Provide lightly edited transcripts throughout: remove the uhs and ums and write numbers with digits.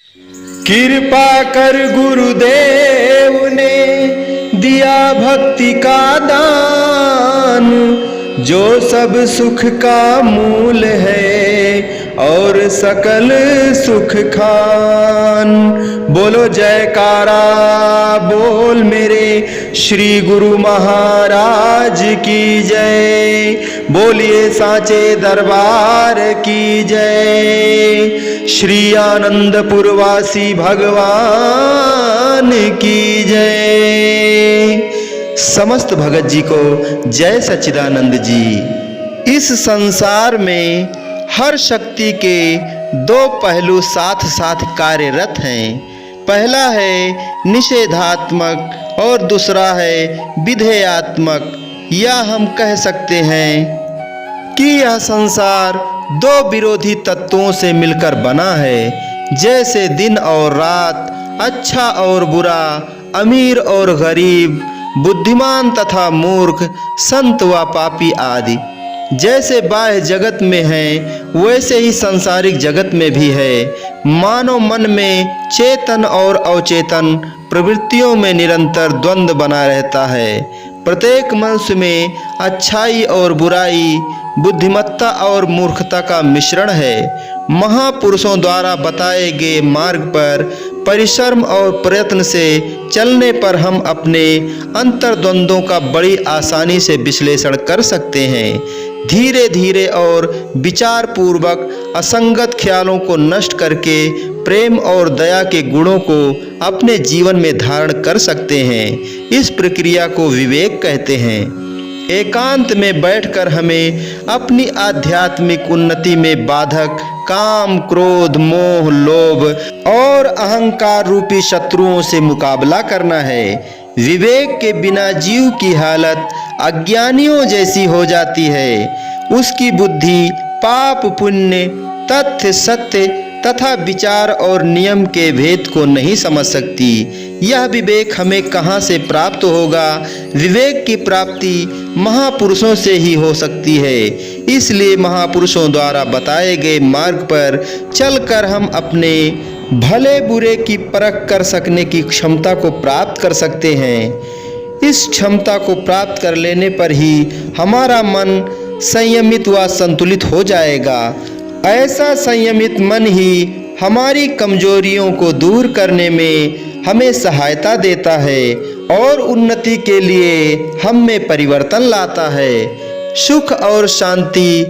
कृपा कर गुरुदेव ने दिया भक्ति का दान, जो सब सुख का मूल है और सकल सुख खान। बोलो जयकारा बोल मेरे श्री गुरु महाराज की जय। बोलिए साचे दरबार की जय। श्री आनंदपुर वासी भगवान की जय। समस्त भगत जी को जय सच्चिदानंद जी। इस संसार में हर शक्ति के दो पहलू साथ साथ कार्यरत हैं। पहला है निषेधात्मक और दूसरा है विधेयात्मक। या हम कह सकते हैं कि यह संसार दो विरोधी तत्वों से मिलकर बना है, जैसे दिन और रात, अच्छा और बुरा, अमीर और गरीब, बुद्धिमान तथा मूर्ख, संत व पापी आदि। जैसे बाह्य जगत में है वैसे ही सांसारिक जगत में भी है। मानव मन में चेतन और अवचेतन प्रवृत्तियों में निरंतर द्वंद्व बना रहता है। प्रत्येक मनुष्य में अच्छाई और बुराई, बुद्धिमत्ता और मूर्खता का मिश्रण है। महापुरुषों द्वारा बताए गए मार्ग पर परिश्रम और प्रयत्न से चलने पर हम अपने अंतर्द्वंद्वों का बड़ी आसानी से विश्लेषण कर सकते हैं। धीरे धीरे और विचार पूर्वक असंगत ख्यालों को नष्ट करके प्रेम और दया के गुणों को अपने जीवन में धारण कर सकते हैं। इस प्रक्रिया को विवेक कहते हैं। एकांत में बैठकर हमें अपनी आध्यात्मिक उन्नति में बाधक काम, क्रोध, मोह, लोभ और अहंकार रूपी शत्रुओं से मुकाबला करना है। विवेक के बिना जीव की हालत अज्ञानियों जैसी हो जाती है। उसकी बुद्धि पाप, पुण्य, तथ्य, सत्य तथा विचार और नियम के भेद को नहीं समझ सकती। यह विवेक हमें कहाँ से प्राप्त होगा? विवेक की प्राप्ति महापुरुषों से ही हो सकती है। इसलिए महापुरुषों द्वारा बताए गए मार्ग पर चलकर हम अपने भले बुरे की परख कर सकने की क्षमता को प्राप्त कर सकते हैं। इस क्षमता को प्राप्त कर लेने पर ही हमारा मन संयमित व संतुलित हो जाएगा। ऐसा संयमित मन ही हमारी कमजोरियों को दूर करने में हमें सहायता देता है और उन्नति के लिए हम में परिवर्तन लाता है। सुख और शांति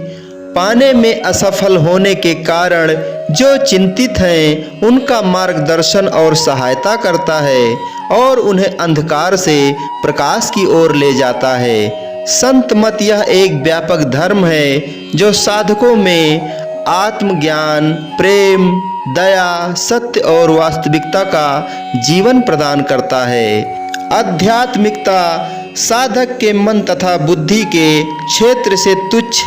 पाने में असफल होने के कारण जो चिंतित हैं उनका मार्गदर्शन और सहायता करता है और उन्हें अंधकार से प्रकाश की ओर ले जाता है। संत मत यह एक व्यापक धर्म है जो साधकों में आत्मज्ञान, प्रेम, दया, सत्य और वास्तविकता का जीवन प्रदान करता है। आध्यात्मिकता साधक के मन तथा बुद्धि के क्षेत्र से तुच्छ,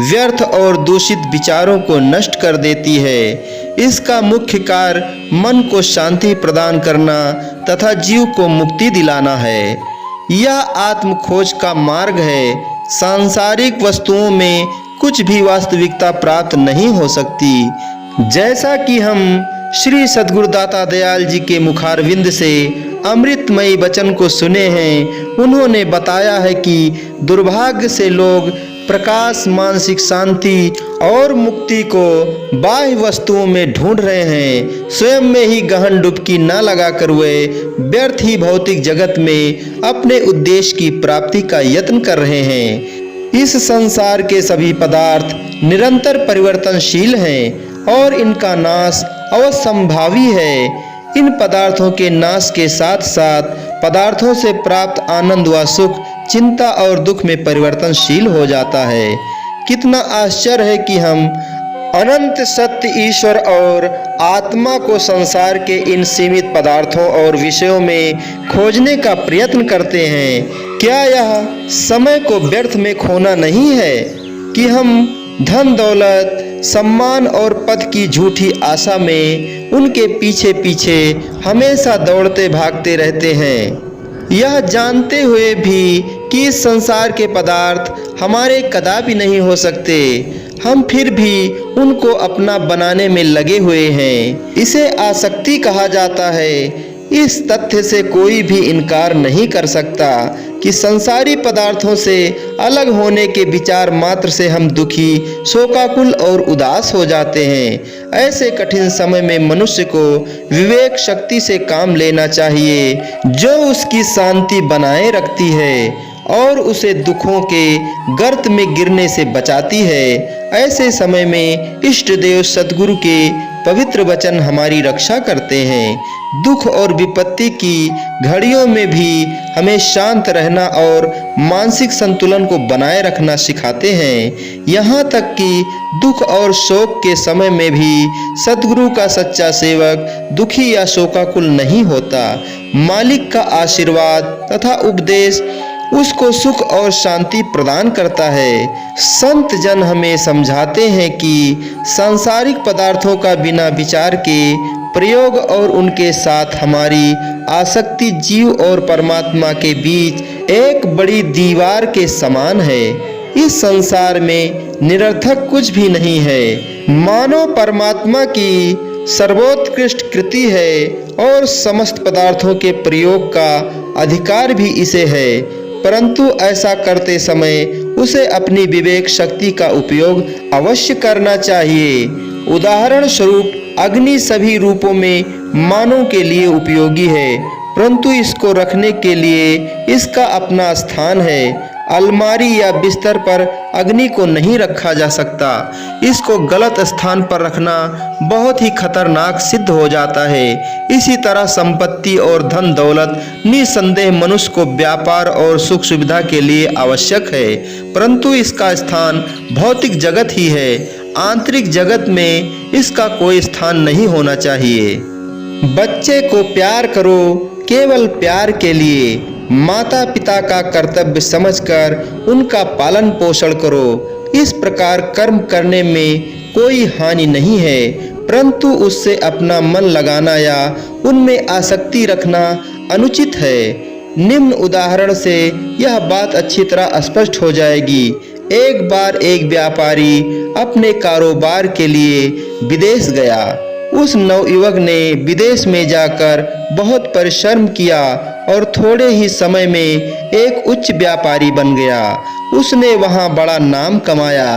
व्यर्थ और दूषित विचारों को नष्ट कर देती है। इसका मुख्य कार्य मन को शांति प्रदान करना तथा जीव को मुक्ति दिलाना है। यह आत्म खोज का मार्ग है। सांसारिक वस्तुओं में कुछ भी वास्तविकता प्राप्त नहीं हो सकती। जैसा कि हम श्री सद्गुरु दाता दयाल जी के मुखारविंद से अमृतमयी वचन को सुने हैं, उन्होंने बताया है कि दुर्भाग्य से लोग प्रकाश, मानसिक शांति और मुक्ति को बाह्य वस्तुओं में ढूंढ रहे हैं। स्वयं में ही गहन डुबकी न लगाकर वे व्यर्थ ही भौतिक जगत में अपने उद्देश्य की प्राप्ति का यत्न कर रहे हैं। इस संसार के सभी पदार्थ निरंतर परिवर्तनशील हैं और इनका नाश अवश्यंभावी है। इन पदार्थों के नाश के साथ साथ पदार्थों से प्राप्त आनंद व सुख चिंता और दुख में परिवर्तनशील हो जाता है। कितना आश्चर्य है कि हम अनंत सत्य ईश्वर और आत्मा को संसार के इन सीमित पदार्थों और विषयों में खोजने का प्रयत्न करते हैं। क्या यह समय को व्यर्थ में खोना नहीं है कि हम धन, दौलत, सम्मान और पद की झूठी आशा में उनके पीछे पीछे हमेशा दौड़ते भागते रहते हैं? यह जानते हुए भी कि इस संसार के पदार्थ हमारे कदापि नहीं हो सकते, हम फिर भी उनको अपना बनाने में लगे हुए हैं। इसे आसक्ति कहा जाता है। इस तथ्य से कोई भी इनकार नहीं कर सकता कि संसारी पदार्थों से अलग होने के विचार मात्र से हम दुखी, शोकाकुल और उदास हो जाते हैं। ऐसे कठिन समय में मनुष्य को विवेक शक्ति से काम लेना चाहिए, जो उसकी शांति बनाए रखती है और उसे दुखों के गर्त में गिरने से बचाती है। ऐसे समय में इष्ट देव सद्गुरु के पवित्र वचन हमारी रक्षा करते हैं। दुख और विपत्ति की घड़ियों में भी हमें शांत रहना और मानसिक संतुलन को बनाए रखना सिखाते हैं। यहाँ तक कि दुख और शोक के समय में भी सद्गुरु का सच्चा सेवक दुखी या शोकाकुल नहीं होता। मालिक का आशीर्वाद तथा उपदेश उसको सुख और शांति प्रदान करता है। संत जन हमें समझाते हैं कि सांसारिक पदार्थों का बिना विचार के प्रयोग और उनके साथ हमारी आसक्ति जीव और परमात्मा के बीच एक बड़ी दीवार के समान है। इस संसार में निरर्थक कुछ भी नहीं है। मानव परमात्मा की सर्वोत्कृष्ट कृति है और समस्त पदार्थों के प्रयोग का अधिकार भी इसे है, परंतु ऐसा करते समय उसे अपनी विवेक शक्ति का उपयोग अवश्य करना चाहिए। उदाहरण स्वरूप अग्नि सभी रूपों में मानव के लिए उपयोगी है, परंतु इसको रखने के लिए इसका अपना स्थान है। अलमारी या बिस्तर पर अग्नि को नहीं रखा जा सकता। इसको गलत स्थान पर रखना बहुत ही खतरनाक सिद्ध हो जाता है। इसी तरह संपत्ति और धन दौलत निसंदेह मनुष्य को व्यापार और सुख सुविधा के लिए आवश्यक है, परंतु इसका स्थान भौतिक जगत ही है। आंतरिक जगत में इसका कोई स्थान नहीं होना चाहिए। बच्चे को प्यार करो केवल प्यार के लिए। माता पिता का कर्तव्य समझकर उनका पालन पोषण करो। इस प्रकार कर्म करने में कोई हानि नहीं है, परंतु उससे अपना मन लगाना या उनमें आसक्ति रखना अनुचित है। निम्न उदाहरण से यह बात अच्छी तरह स्पष्ट हो जाएगी। एक बार एक व्यापारी अपने कारोबार के लिए विदेश गया। उस नवयुवक ने विदेश में जाकर बहुत परिश्रम किया और थोड़े ही समय में एक उच्च व्यापारी बन गया। उसने वहां बड़ा नाम कमाया।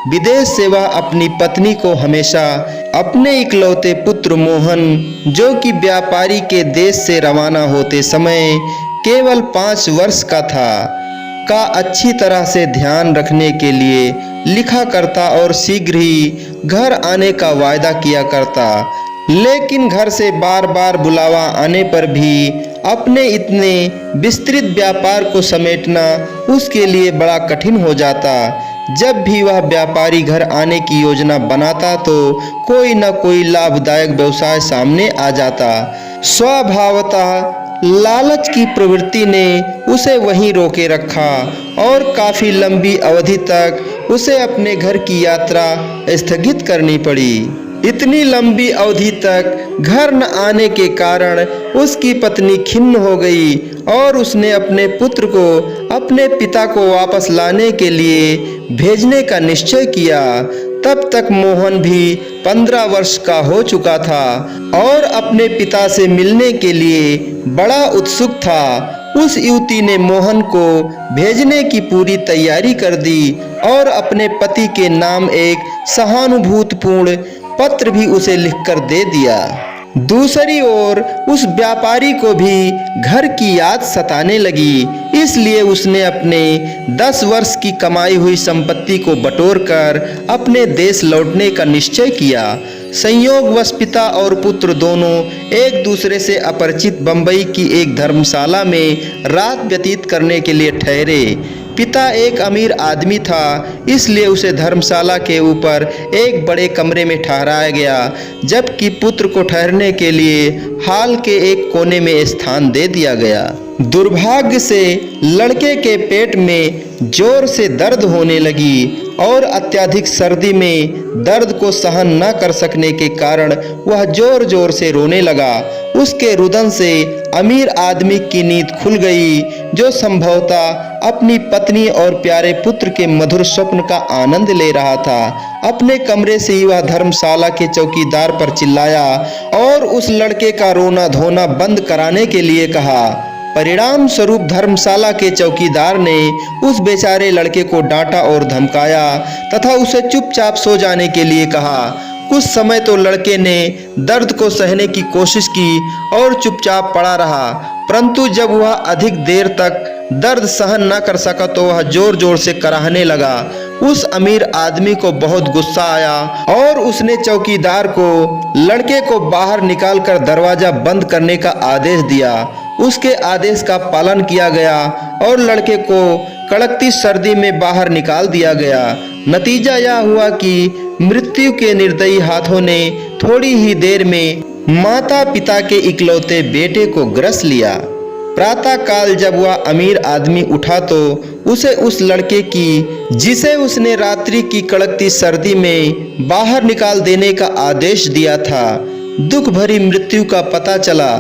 विदेश से वह अपनी पत्नी को हमेशा अपने इकलौते पुत्र मोहन, जो कि व्यापारी के देश से रवाना होते समय केवल 5 वर्ष का था, का अच्छी तरह से ध्यान रखने के लिए लिखा करता और शीघ्र ही घर आने का वायदा किया करता। लेकिन घर से बार बार बुलावा आने पर भी अपने इतने विस्तृत व्यापार को समेटना उसके लिए बड़ा कठिन हो जाता। जब भी वह व्यापारी घर आने की योजना बनाता तो कोई न कोई लाभदायक व्यवसाय सामने आ जाता। स्वभावतः लालच की प्रवृत्ति ने उसे वहीं रोके रखा और काफी लंबी अवधि तक उसे अपने घर की यात्रा स्थगित करनी पड़ी। इतनी लंबी अवधि तक घर न आने के कारण उसकी पत्नी खिन्न हो गई और उसने अपने पुत्र को अपने पिता को वापस लाने के लिए भेजने का निश्चय किया। तब तक मोहन भी 15 वर्ष का हो चुका था और अपने पिता से मिलने के लिए बड़ा उत्सुक था। उस युवती ने मोहन को भेजने की पूरी तैयारी कर दी और अपने पति के नाम एक सहानुभूतिपूर्ण पत्र भी उसे लिखकर दे दिया। दूसरी ओर उस व्यापारी को भी घर की याद सताने लगी, इसलिए उसने अपने 10 वर्ष की कमाई हुई संपत्ति को बटोरकर अपने देश लौटने का निश्चय किया। संयोगवश पिता और पुत्र दोनों एक दूसरे से अपरिचित बंबई की एक धर्मशाला में रात व्यतीत करने के लिए ठहरे। पिता एक अमीर आदमी था, इसलिए उसे धर्मशाला के ऊपर एक बड़े कमरे में ठहराया गया, जबकि पुत्र को ठहरने के लिए हाल के एक कोने में स्थान दे दिया गया। दुर्भाग्य से लड़के के पेट में जोर से दर्द होने लगी और अत्यधिक सर्दी में दर्द को सहन न कर सकने के कारण वह जोर जोर से रोने लगा। उसके रुदन से अमीर आदमी की नींद खुल गई, जो संभवतः अपनी पत्नी और प्यारे पुत्र के मधुर स्वप्न का आनंद ले रहा था। अपने कमरे से ही वह धर्मशाला के चौकीदार पर चिल्लाया और उस लड़के का रोना धोना बंद कराने के लिए कहा। परिणाम स्वरूप धर्मशाला के चौकीदार ने उस बेचारे लड़के को डांटा और धमकाया तथा उसे चुपचाप सो जाने के लिए कहा। कुछ समय तो लड़के ने दर्द को सहने की कोशिश की और चुपचाप पड़ा रहा, परंतु जब वह अधिक देर तक दर्द सहन न कर सका तो वह जोर जोर से कराहने लगा। उस अमीर आदमी को बहुत गुस्सा आया और उसने चौकीदार को लड़के को बाहर निकालकर दरवाजा बंद करने का आदेश दिया। उसके आदेश का पालन किया गया और लड़के को कड़कती सर्दी में बाहर निकाल दिया गया। नतीजा यह हुआ कि मृत्यु के निर्दयी हाथों ने थोड़ी ही देर में माता पिता के इकलौते बेटे को ग्रस लिया। प्रातः काल जब वह अमीर आदमी उठा तो उसे उस लड़के की, जिसे उसने रात्रि की कड़कती सर्दी में बाहर निकाल देने का आदेश दिया था, दुख भरी मृत्यु का पता चला।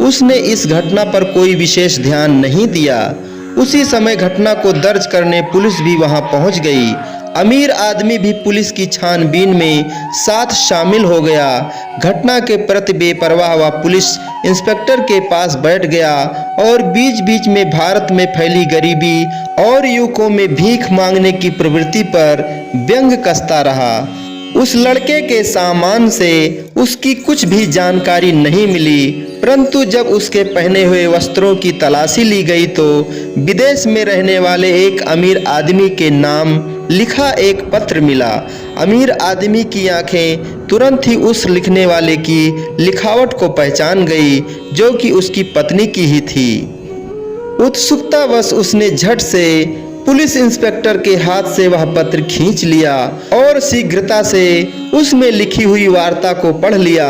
उसने इस घटना पर कोई विशेष ध्यान नहीं दिया। उसी समय घटना को दर्ज करने पुलिस भी वहां पहुंच गई। अमीर आदमी भी पुलिस की छानबीन में साथ शामिल हो गया। घटना के प्रति बेपरवाह वह पुलिस इंस्पेक्टर के पास बैठ गया और बीच बीच में भारत में फैली गरीबी और युवकों में भीख मांगने की प्रवृत्ति पर व्यंग कसता रहा। उस लड़के के सामान से उसकी कुछ भी जानकारी नहीं मिली, परंतु जब उसके पहने हुए वस्त्रों की तलाशी ली गई तो विदेश में रहने वाले एक अमीर आदमी के नाम लिखा एक पत्र मिला। अमीर आदमी की आंखें तुरंत ही उस लिखने वाले की लिखावट को पहचान गई, जो कि उसकी पत्नी की ही थी। उत्सुकतावश उसने झट से पुलिस इंस्पेक्टर के हाथ से वह पत्र खींच लिया और शीघ्रता से उसमें लिखी हुई वार्ता को पढ़ लिया,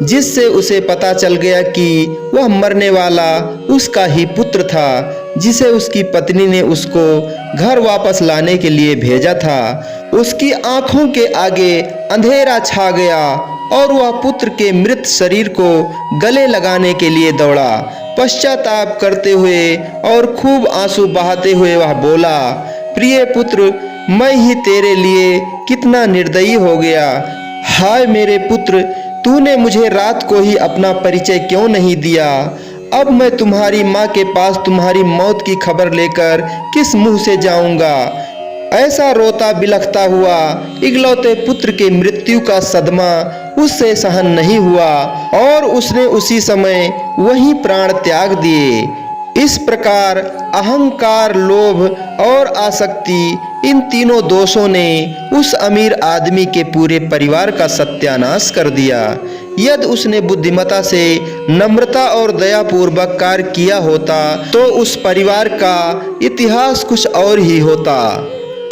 जिससे उसे पता चल गया कि वह मरने वाला उसका ही पुत्र था, जिसे उसकी पत्नी ने उसको घर वापस लाने के लिए भेजा था। उसकी आंखों के आगे अंधेरा छा गया और वह पुत्र के मृत शरीर को गले लगाने के लिए दौड़ा। पश्चाताप करते हुए और खूब आंसू बहाते हुए वह बोला, प्रिय पुत्र, मैं ही तेरे लिए कितना निर्दयी हो गया। हाय मेरे पुत्र, तूने मुझे रात को ही अपना परिचय क्यों नहीं दिया? अब मैं तुम्हारी माँ के पास तुम्हारी मौत की खबर लेकर किस मुंह से जाऊंगा? ऐसा रोता बिलखता हुआ इकलौते पुत्र के मृत्यु का सदमा उससे सहन नहीं हुआ और उसने उसी समय वहीं प्राण त्याग दिए। इस प्रकार अहंकार, लोभ और आसक्ति, इन तीनों दोषों ने उस अमीर आदमी के पूरे परिवार का सत्यानाश कर दिया। यदि उसने बुद्धिमता से नम्रता और दयापूर्वक कार्य किया होता तो उस परिवार का इतिहास कुछ और ही होता।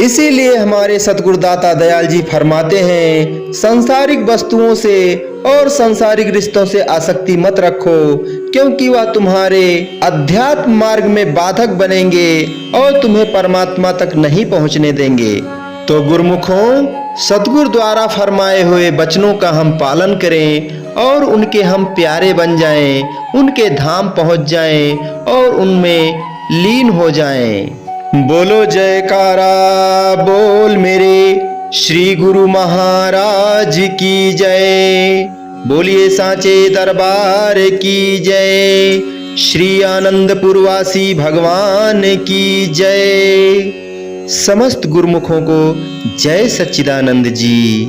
इसीलिए हमारे सद्गुरुदाता दयाल जी फरमाते हैं, सांसारिक वस्तुओं से और सांसारिक रिश्तों से आसक्ति मत रखो, क्योंकि वह तुम्हारे अध्यात्म मार्ग में बाधक बनेंगे और तुम्हें परमात्मा तक नहीं पहुंचने देंगे। तो गुरुमुखों, सद्गुरु द्वारा फरमाए हुए वचनों का हम पालन करें और उनके हम प्यारे बन जाएं, उनके धाम पहुंच जाएं और उनमें लीन हो जाएं। बोलो जयकारा बोल मेरे श्री गुरु महाराज की जय। बोलिए सांचे दरबार की जय। श्री आनंदपुरवासी भगवान की जय। समस्त गुरुमुखों को जय सच्चिदानंद जी।